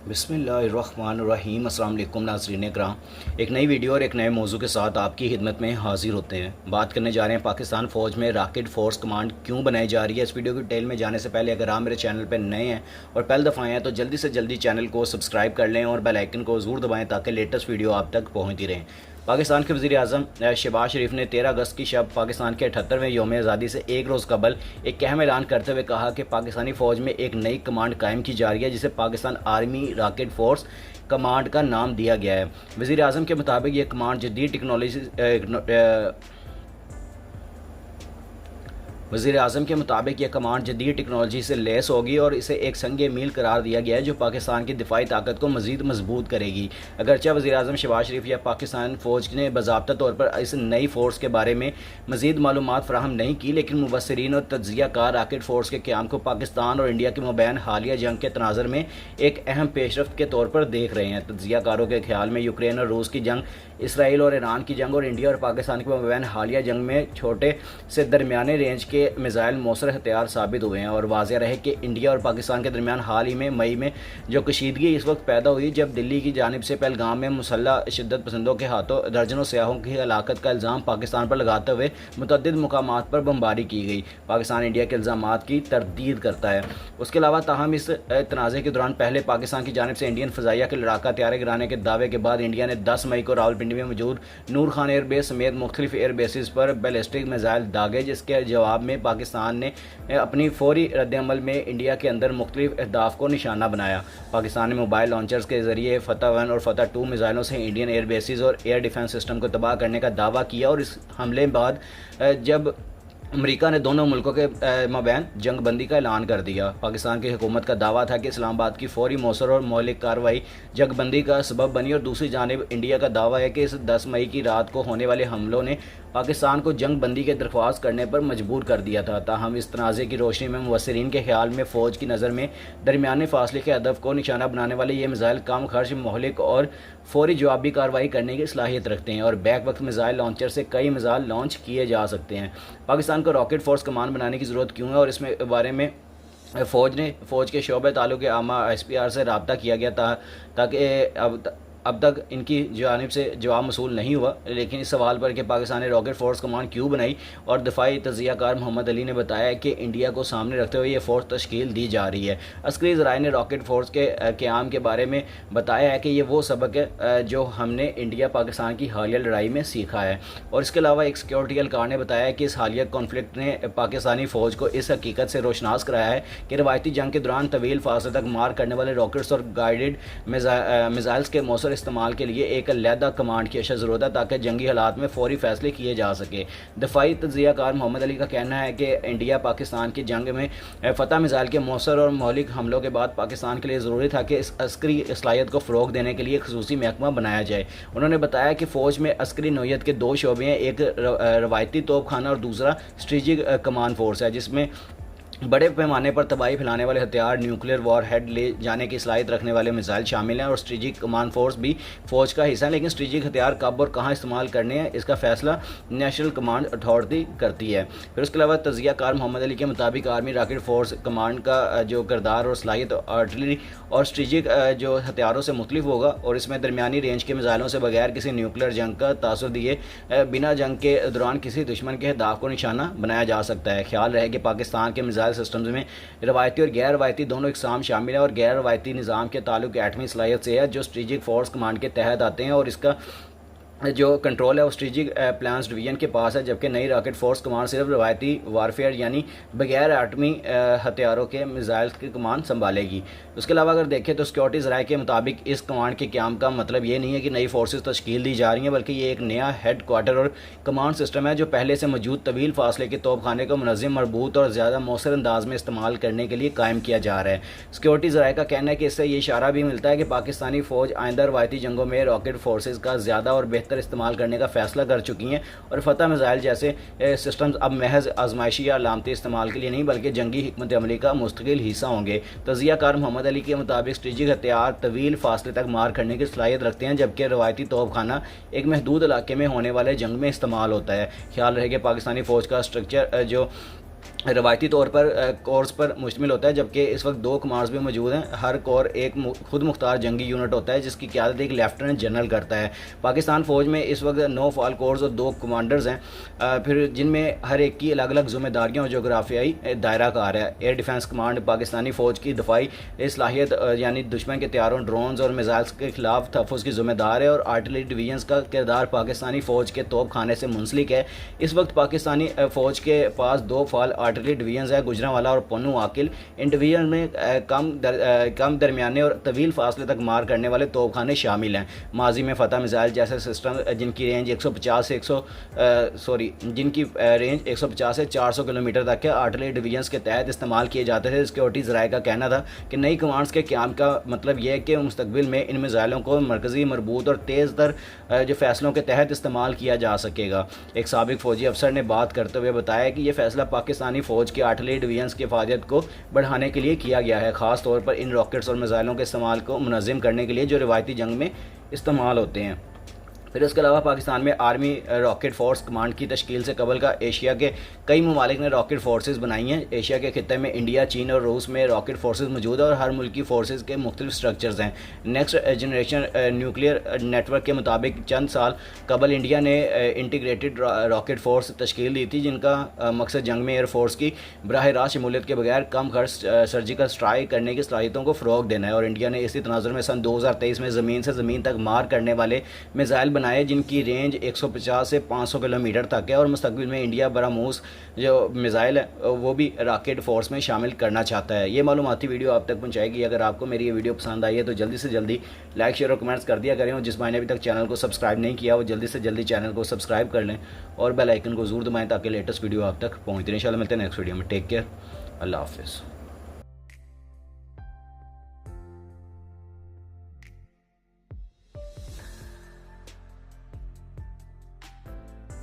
बिस्मिल्लाहिर्रहमानिर्रहीम। अस्सलाम वालेकुम नाज़रीन इकराम। एक नई वीडियो और एक नए मौजू के साथ आपकी खिदमत में हाजिर होते हैं। बात करने जा रहे हैं पाकिस्तान फ़ौज में रॉकेट फ़ोर्स कमांड क्यों बनाई जा रही है। इस वीडियो की डिटेल में जाने से पहले अगर आप मेरे चैनल पर नए हैं और पहली दफ़ा आए हैं तो जल्दी से जल्दी चैनल को सब्सक्राइब कर लें और बेल आइकन को ज़रूर दबाएँ ताकि लेटेस्ट वीडियो आप तक पहुँचती रहें। पाकिस्तान के वज़ीर आज़म शहबाज शरीफ ने 13 अगस्त की शब पाकिस्तान के 78वें यौम आज़ादी से एक रोज़ कबल एक अहम ऐलान करते हुए कहा कि पाकिस्तानी फ़ौज में एक नई कमांड कायम की जा रही है जिसे Pakistan army rocket force command का नाम दिया गया है। वज़ीर आज़म के मुताबिक ये कमांड जदीद टेक्नोलॉजी वज़ीर आज़म के मुताबिक यह कमांड जदीद टेक्नोलॉजी से लैस होगी और इसे एक संग मील करार दिया गया है जो पाकिस्तान की दिफाई ताकत को मज़ीद मजबूत करेगी। अगरचे वज़ीर आज़म शहबाज शरीफ या पाकिस्तान फ़ौज ने बाज़ाब्ता तौर पर इस नई फ़ोर्स के बारे में मज़ीद मालूमात फ़राहम नहीं की, लेकिन मुबस्सिरीन और तज्ज़िया कार रॉकेट फ़ोर्स के क़याम को पाकिस्तान और इंडिया के मबैन हालिया जंग के तनाज़र में एक अहम पेशरफ्त के तौर पर देख रहे हैं। तज्ज़िया कारों के ख्याल में यूक्रेन और रूस की जंग, इसराइल और ईरान की जंग और इंडिया और पाकिस्तान के मबैन हालिया जंग में छोटे से दरमियाने रेंज के मिसाइल मौसर हथियार साबित हुए हैं और वाज़ेह रहे कि इंडिया और पाकिस्तान के दरमियान हाल ही में मई में जो कशीदगी इस वक्त पैदा हुई जब दिल्ली की जानिब से पहलगाम में मुसल्लह शिद्दत पसंदों के हाथों दर्जनों सियाहों की हलाकत का इल्ज़ाम पाकिस्तान पर लगाते हुए मुतअद्दिद मकामात पर बमबारी की गई। पाकिस्तान इंडिया के इल्ज़ामात की तरदीद करता है। उसके अलावा ताहम इस तनाज़े के दौरान पहले पाकिस्तान की जानिब से इंडियन फ़ज़ाइया के लड़ाका तैयार गिराने के दावे के बाद इंडिया ने 10 मई को रावलपिंडी में मौजूद नूर खान एयरबेस समेत मुख्तलिफ एयरबेसिस पर बैलिस्टिक मिसाइल दागे, जिसके जवाब में पाकिस्तान ने अपनी फौरी रद्दअमल में इंडिया के अंदर मुख्तलिफ अहदाफ को निशाना बनाया। पाकिस्तान ने मोबाइल लॉन्चर्स के जरिए फतह 1 और फतह 2 मिसाइलों से इंडियन एयरबेसिस और एयर डिफेंस सिस्टम को तबाह करने का दावा किया और इस हमले बाद जब अमेरिका ने दोनों मुल्कों के मबैन जंग बंदी का ऐलान कर दिया। पाकिस्तान की हुकूमत का दावा था कि इस्लामाबाद की फौरी मौसर और मौलिक कार्रवाई जंग बंदी का सबब बनी और दूसरी जानिब इंडिया का दावा है कि इस 10 मई की रात को होने वाले हमलों ने पाकिस्तान को जंग बंदी की दरख्वास्त करने पर मजबूर कर दिया था। ताहम इस तनाज़े की रोशनी में मुबस्सिरीन के ख्याल में फ़ौज की नज़र में दरमियाने फासले के हदफ को निशाना बनाने वाले ये मिसाइल कम खर्च, मोहलिक और फौरी जवाबी कार्रवाई करने की सलाहियत रखते हैं और बैक वक्त मिसाइल लॉन्चर से कई मिसाइल लॉन्च किए जा सकते हैं। पाकिस्तान को रॉकेट फ़ोर्स कमान बनाने की ज़रूरत क्यों है और इसमें बारे में फ़ौज के शोबे ताल्लुक़ आमा SPR से रब्ता किया गया था ताकि अब तक इनकी जानिब से जवाब मसूल नहीं हुआ। लेकिन इस सवाल पर कि पाकिस्तान ने रॉकेट फ़ोर्स कमांड क्यों बनाई और दफ़ाई तज़िया कार मोहम्मद अली ने बताया कि इंडिया को सामने रखते हुए ये फ़ोर्स तश्कील दी जा रही है। अस्करी ज़राए ने रॉकेट फ़ोर्स के क़याम के बारे में बताया है कि ये वो सबक है जो हमने इंडिया पाकिस्तान की हालिया लड़ाई में सीखा है। और इसके अलावा एक सिक्योरिटी एहलकार ने बताया कि इस हालिया कॉन्फ्लिक्ट ने पाकिस्तानी फ़ौज को इस हकीकत से रोशनास कराया है कि रवायती जंग के दौरान तवील फासले तक मार करने वाले रॉकेट्स और गाइडेड मिसाइल्स के मौसर इस्तेमाल के लिए एक अलहदा कमांड की अशद ज़रूरत है ताकि जंगी हालात में फौरी फैसले किए जा सके। दफ़ाई तज़िया कार मोहम्मद अली का कहना है कि इंडिया पाकिस्तान की जंग में फतह मिसाइल के मौसर और मौलिक हमलों के बाद पाकिस्तान के लिए ज़रूरी था कि इस अस्करी सलाहियत को फ़रोग़ देने के लिए खसूसी महकमा बनाया जाए। उन्होंने बताया कि फ़ौज में अस्करी नौयत के 2 शोबे हैं, एक रवायती तोपखाना और दूसरा स्ट्रेटेजिक कमांड फोर्स है जिसमें बड़े पैमाने पर तबाही फैलाने वाले हथियार, न्यूक्लियर वॉर हेड ले जाने की सलाहियत रखने वाले मिसाइल शामिल हैं और स्ट्रेटेजिक कमांड फोर्स भी फ़ौज का हिस्सा है। लेकिन स्ट्रेटेजिक हथियार कब और कहाँ इस्तेमाल करने हैं इसका फैसला नेशनल कमांड अथॉरिटी करती है। फिर उसके अलावा तज़िया कार मोहम्मद अली के मुताबिक आर्मी रॉकेट फ़ोर्स कमांड का जो किरदार और सलाहियत आर्टिलरी और स्ट्रेटेजिक जो हथियारों से मुख्तलिफ होगा और इसमें दरमियानी रेंज के मिसाइलों से बगैर किसी न्यूक्लियर जंग का तासुर दिए बिना जंग के दौरान किसी दुश्मन के हदाफ को निशाना बनाया जा सकता है। ख्याल रहे कि पाकिस्तान के मिसाइल सिस्टम्स में रवायती और गैर रवायती दोनों इकसाम शामिल है और गैर रवायती निज़ाम के ताल्लुक एटमी सलाहियत से है जो स्ट्रेटेजिक फोर्स कमांड के तहत आते हैं और इसका जो कंट्रोल है वो स्ट्रेटेजिक प्लान्स डिवीजन के पास है, जबकि नई रॉकेट फोर्स कमांड सिर्फ रवायती वारफेयर यानी बगैर एटमी हथियारों के मिसाइल्स की कमांड संभालेगी। उसके अलावा अगर देखें तो सिक्योरिटी ज़राए के मुताबिक इस कमांड के क़याम का मतलब ये नहीं है कि नई फोर्सेस तश्कील दी जा रही हैं, बल्कि ये एक नया हेड क्वार्टर और कमांड सिस्टम है जो पहले से मौजूद तवील फासले के तोपखाने को मुनज़्ज़म, मरबूत और ज़्यादा मौसर अंदाज में इस्तेमाल करने के लिए कायम किया जा रहा है। सिक्योरिटी ज़राए का कहना है कि इससे ये इशारा भी मिलता है कि पाकिस्तानी फ़ौज आइंदा रवायती जंगों में रॉकेट फोर्सेज का ज़्यादा और बेहतर इस्तेमाल करने का फैसला कर चुकी हैं और फतह मिसाइल जैसे सिस्टम्स अब महज आजमाइशी या अलामती इस्तेमाल के लिए नहीं बल्कि जंगी हिकमत अमली का मुस्तकिल हिस्सा होंगे। तज़िया कार मोहम्मद अली के मुताबिक स्ट्रेटेजिक हथियार तवील फासले तक मार करने की सलाहियत रखते हैं, जबकि रवायती तोपखाना एक महदूद इलाके में होने वाले जंग में इस्तेमाल होता है। ख्याल रहे कि पाकिस्तानी फ़ौज का स्ट्रक्चर जो रवायती तौर पर कोर्स पर मुश्तमिल होता है, जबकि इस वक्त 2 कमांड्स भी मौजूद हैं। हर कोर एक खुद मुख्तार जंगी यूनिट होता है जिसकी क़यादत एक लेफ्टिनेंट जनरल करता है। पाकिस्तान फ़ौज में इस वक्त 9 फ़ाल कोर्स और 2 कमांडर्स हैं, फिर जिनमें हर एक की अलग अलग ज़िम्मेदारियाँ और जोग्राफियाई दायरा कार है। एयर डिफेंस कमांड पाकिस्तानी फ़ौज की दफाई सलाहियत यानी दुश्मन के तैयारों, ड्रोन्स और मिसाइल्स के खिलाफ तहफ़्फ़ुज़ की ज़िम्मेदार है, और आर्टिलरी डिवीजन्स का किरदार पाकिस्तानी फ़ौज के तोप खाने से मुंसलिक है। इस वक्त पाकिस्तानी फ़ौज के पास 2 फ़ाल आर्टिलरी डिवीजन्स है, गुजरांवाला और पन्नू आकिल। इन डिवीजन में कम दरमियाने और तवील फासले तक मार करने वाले तोपखाने शामिल हैं। माजी में फतह मिसाइल जैसे सिस्टम जिनकी रेंज 150 से 400 किलोमीटर तक है, आर्टिलरी डिवीजन्स के तहत इस्तेमाल किए जाते थे। सिक्योरिटी ज़राए का कहना था कि नई कमांड्स के क़याम का मतलब यह है कि मुस्तकबिल में इन मिसाइलों को मरकज़ी, मरबूत और तेज़ तर जो फैसलों के तहत इस्तेमाल किया जा सकेगा। एक साबिक फ़ौजी अफसर ने बात करते हुए बताया कि यह फ़ैसला पाकिस्तानी फ़ौज के आर्टिलरी डिवीजन्स की हिफाजत को बढ़ाने के लिए किया गया है, ख़ास तौर पर इन रॉकेट्स और मिसाइलों के इस्तेमाल को मुनज़्ज़म करने के लिए जो रिवायती जंग में इस्तेमाल होते हैं। फिर इसके अलावा पाकिस्तान में आर्मी रॉकेट फोर्स कमांड की तश्कील से कबल का एशिया के कई ममालिक ने रॉकेट फोर्सेस बनाई हैं। एशिया के खित्ते में इंडिया, चीन और रूस में रॉकेट फोर्सेस मौजूद है और हर मुल्क की फोर्सेस के मुख्तलिफ स्ट्रक्चर्स हैं। नेक्स्ट जनरेशन न्यूक्लियर नेटवर्क के मुताबिक चंद साल कबल इंडिया ने इंटीग्रेटेड रॉकेट फोर्स तश्कील दी थी, जिनका मकसद जंग में एयरफोर्स की बराह रास्त शमूलियत के बगैर कम खर्च सर्जिकल स्ट्राइक करने की सलाहियतों को फ़रोग देना है। और इंडिया ने इसी तनाजुर में सन 2023 में ज़मीन से ज़मीन तक मार करने वाले मिसाइल बनाए जिनकी रेंज 150 से 500 किलोमीटर तक है, और मुस्तकबिल में इंडिया बरामूस जो मिसाइल है वो भी रॉकेट फोर्स में शामिल करना चाहता है। ये मालूमाती वीडियो आप तक पहुंचाएगी। अगर आपको मेरी ये वीडियो पसंद आई है तो जल्दी से जल्दी लाइक, शेयर और कमेंट्स कर दिया करें, और जिस भाई ने अभी तक चैनल को सब्सक्राइब नहीं किया वो जल्दी से जल्दी चैनल को सब्सक्राइब कर लें और बेल आइकन को ज़रूर दबाएँ ताकि लेटेस्ट वीडियो आप तक पहुँचती रहे। इंशाल्लाह मिलते हैं नेक्स्ट वीडियो में। टेक केयर, अल्लाह हाफ़िज़।